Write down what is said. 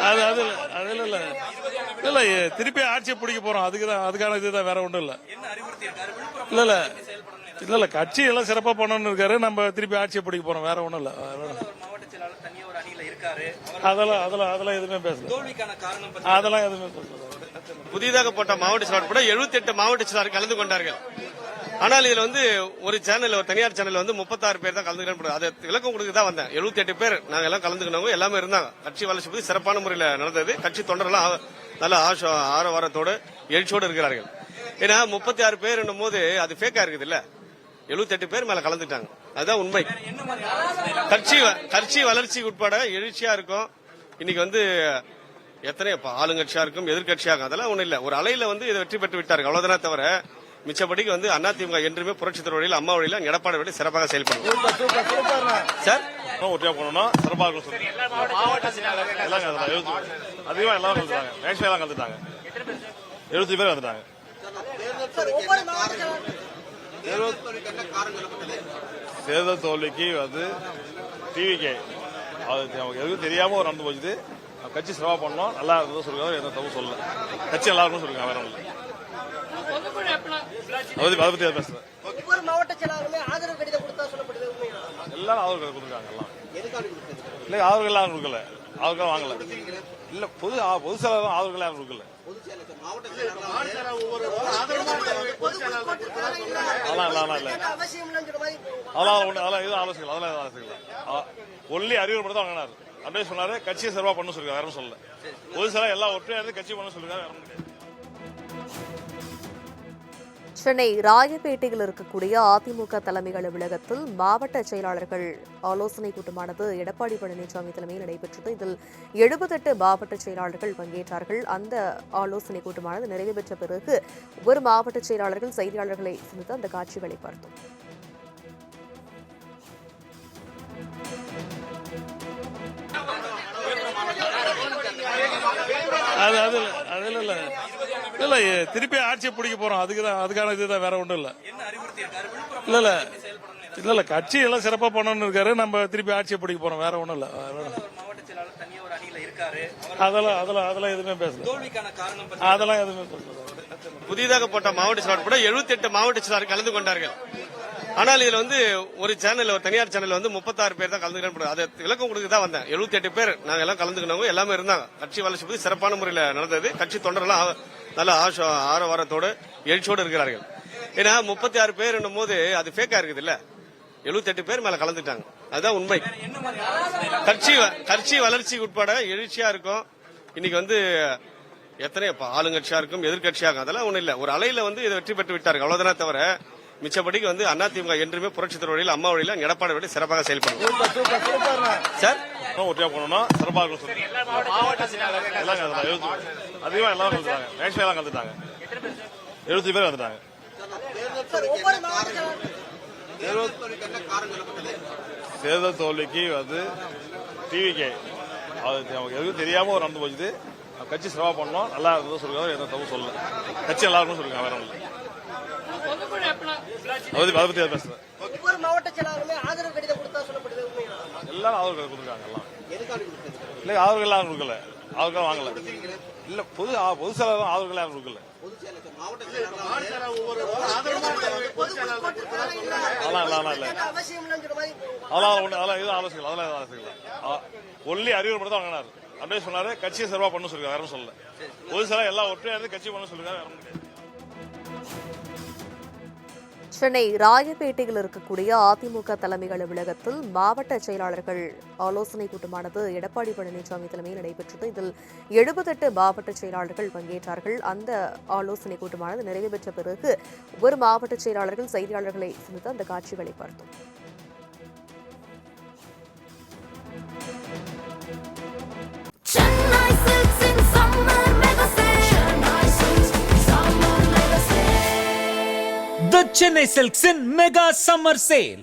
அது அது அது இல்ல இல்ல திருப்பி ஆட்சியை பிடிக்க போறோம். அதுக்கான இதுதான், வேற ஒன்றும் இல்ல. இல்ல இல்ல இல்ல இல்ல கட்சி எல்லாம் சிறப்பா பண்ணணும்னு இருக்காரு. நம்ம திருப்பி ஆட்சியை பிடிக்க போறோம், வேற ஒன்றும் இல்ல. அதெல்லாம் எதுவுமே பேசல. அதெல்லாம் எதுவுமே பேசல. புதிதாக போட்ட மாவட்ட செயலாளர் கூட 78 மாவட்ட செயலாளர் கலந்து கொண்டார்கள். ஆனால் இதுல ஒரு சேனல், ஒரு தனியார் சேனல் 36 பேர் தான் கலந்துக்கணும். அதை விளக்கம் கொடுக்க தான் வந்தேன். 78 பேர் நாங்க எல்லாம் கலந்துக்கினவங்க எல்லாமே இருந்தாங்க. கட்சி வளர்ச்சி பத்தி சிறப்பான முறையில் நடந்தது. கட்சி தொண்டர்கள் நல்ல ஆரவாரத்தோடு எழுச்சியோடு இருக்கிறார்கள். ஏன்னா 36 பேர் என்னும் போது அது ஃபேக்கா இருக்குது இல்ல. 78 பேர் மேல கலந்துட்டாங்க, அதுதான் உண்மை. கட்சி வளர்ச்சி உட்பட எழுச்சியா இருக்கும். இன்னைக்கு எத்தனை ஆளுங்கட்சியா இருக்கும், எதிர்கட்சியா இருக்கும், அதெல்லாம் ஒண்ணு இல்ல. ஒரு அலையில இதை வெற்றி பெற்று விட்டார்கள், அவ்வளவுதானே தவிர மிச்சப்படிக்கு அதிமுக என்றுமே புரட்சி வழியில், அம்மா வழியில், எடப்பாடி வழி சிறப்பாக செயல்படும் சார். ஒட்டியா போனோம்னா சிறப்பாக இருக்கும். அதிகமா எல்லாம் கலந்துட்டாங்க, மேக்ஸிமம் எல்லாம் கலந்துட்டாங்க. 70 பேர் வந்துட்டாங்க. தேர்தல் தோல்விக்கு டிவிகே அது நமக்கு எதுவும் தெரியாம ஒரு நடந்து போச்சு. கட்சி சிறப்பா பண்ணோம், நல்லா இருந்ததும் சொல்லுங்க, எந்த தப்பு சொல்லல. கட்சி நல்லா இருக்கும்னு சொல்லுங்க, வேற ஒண்ணு அதை பத்தி பேசுறேன். எல்லாரும் ஆதரவு கொடுத்துருக்காங்க. எல்லாம் இல்ல ஆதரவு எல்லாம் கொடுக்கல, ஆதரவு வாங்கல. இல்ல பொது செயலாளர் ஆதரவு யாரும் கொடுக்கல. ஒன்லி அறிவுரை மட்டும் தான் வாங்கினாரு. அப்படியே சொன்னாரு கட்சியை சிறப்பா பண்ண சொல்லுங்க, வேற சொல்லல. பொது செயலாளர் எல்லாம் ஒற்றையா இருந்து கட்சி பண்ண சொல்லுங்க, வேற முடியாது. சென்னை ராயப்பேட்டையில் இருக்கக்கூடிய அதிமுக தலைமைகள் அலுவலகத்தில் மாவட்ட செயலாளர்கள் ஆலோசனை கூட்டமானது எடப்பாடி பழனிசாமி தலைமையில் நடைபெற்றது. இதில் 78 மாவட்ட செயலாளர்கள் பங்கேற்றார்கள். அந்த ஆலோசனை கூட்டமானது நிறைவு பெற்ற பிறகு ஒவ்வொரு மாவட்ட செயலாளர்கள் செய்தியாளர்களை சந்தித்து அந்த காட்சிகளை பார்த்தோம். இல்ல திருப்பி ஆட்சியை பிடிக்க போறோம். அதுக்கான இதுதான், வேற ஒன்றும் இல்ல. இல்ல இல்ல இல்ல இல்ல கட்சி எல்லாம் சிறப்பா பண்ணணும்னு இருக்காரு. நம்ம திருப்பி ஆட்சியை பிடிக்க போறோம், வேற ஒன்றும் இல்ல. அதெல்லாம் எதுவுமே பேசல. அதெல்லாம் எதுவுமே பேசல. புதிதாக போட்ட மாவட்ட செயலாளர் கூட 78 மாவட்ட செயலாளர் கலந்து கொண்டார்கள். ஆனால் இதுல ஒரு சேனல், ஒரு தனியார் சேனல் 36 பேர் தான் கலந்துக்கணும். அதை விளக்கம் கொடுக்க தான் வந்தேன். 78 பேர் நாங்க எல்லாம் கலந்துக்கினவங்க எல்லாமே இருந்தாங்க. கட்சி வளர்ச்சி பத்தி சிறப்பான முறையில் நடந்தது. கட்சி தொண்டர்கள் நல்ல ஆரவாரத்தோடு எழுச்சியோடு இருக்கிறார்கள். ஏன்னா 36 பேர் என்னும் போது அது ஃபேக்கா இருக்குது இல்ல. 78 பேர் மேல கலந்துட்டாங்க, அதுதான் உண்மை. கட்சி வளர்ச்சி உட்பட எழுச்சியா இருக்கும். இன்னைக்கு எத்தனை ஆளுங்கட்சியா இருக்கும், எதிர்கட்சியா இருக்கும், அதெல்லாம் ஒண்ணு இல்ல. ஒரு அலையில இதை வெற்றி பெற்று விட்டார்கள், அவ்வளவுதானே தவிர மிச்சப்படிக்கு அதிமுக என்றுமே புரட்சி வழியில், அம்மா வழியில், எடப்பாடி வழி சிறப்பாக செயல்படும் சார். ஒட்டியா போனோம்னா சிறப்பாக இருக்கும். அதிகமா எல்லாம் கலந்துட்டாங்க, மேக்ஸிமம் எல்லாம் கலந்துட்டாங்க. 70 பேர் வந்துட்டாங்க. தேர்தல் தோல்விக்கு டிவிகே அது நமக்கு எதுவும் தெரியாம ஒரு நடந்து போச்சு. கட்சி சிறப்பா பண்ணோம், நல்லா இருந்ததும் சொல்லுங்க, எந்த தப்பு சொல்லல. கட்சி நல்லா இருக்கும்னு சொல்லுங்க, வேற ஒண்ணு அதை பத்தி பேசுறேன். எல்லாரும் ஆதரவு கொடுத்துருக்காங்க. எல்லாம் இல்ல ஆதரவு எல்லாம் கொடுக்கல, ஆதரவு வாங்கல. இல்ல பொது செயலாளர் ஆதரவு யாரும் கொடுக்கல. அதெல்லாம் எதுவும் ஆலோசிக்கல. ஒன்லி அறிவுரை மட்டும் தான் வாங்கினாரு. அப்படியே சொன்னாரு கட்சியை சிறப்பா பண்ண சொல்லுங்க, வேற சொல்லல. பொது செயலாளர் எல்லாம் ஒற்றையா இருந்து கட்சி பண்ண சொல்லுங்க, வேற முடியாது. சென்னை ராயப்பேட்டையில் இருக்கக்கூடிய அதிமுக தலைமைகள் அலுவலகத்தில் மாவட்ட செயலாளர்கள் ஆலோசனை கூட்டமானது எடப்பாடி பழனிசாமி தலைமையில் நடைபெற்றது. இதில் 78 மாவட்ட செயலாளர்கள் பங்கேற்றார்கள். அந்த ஆலோசனை கூட்டமானது நிறைவு பெற்ற பிறகு ஒவ்வொரு மாவட்ட செயலாளர்கள் செய்தியாளர்களை சந்தித்து அந்த காட்சிகளை பார்த்தோம். The Chennai Silks in Mega Summer Sale.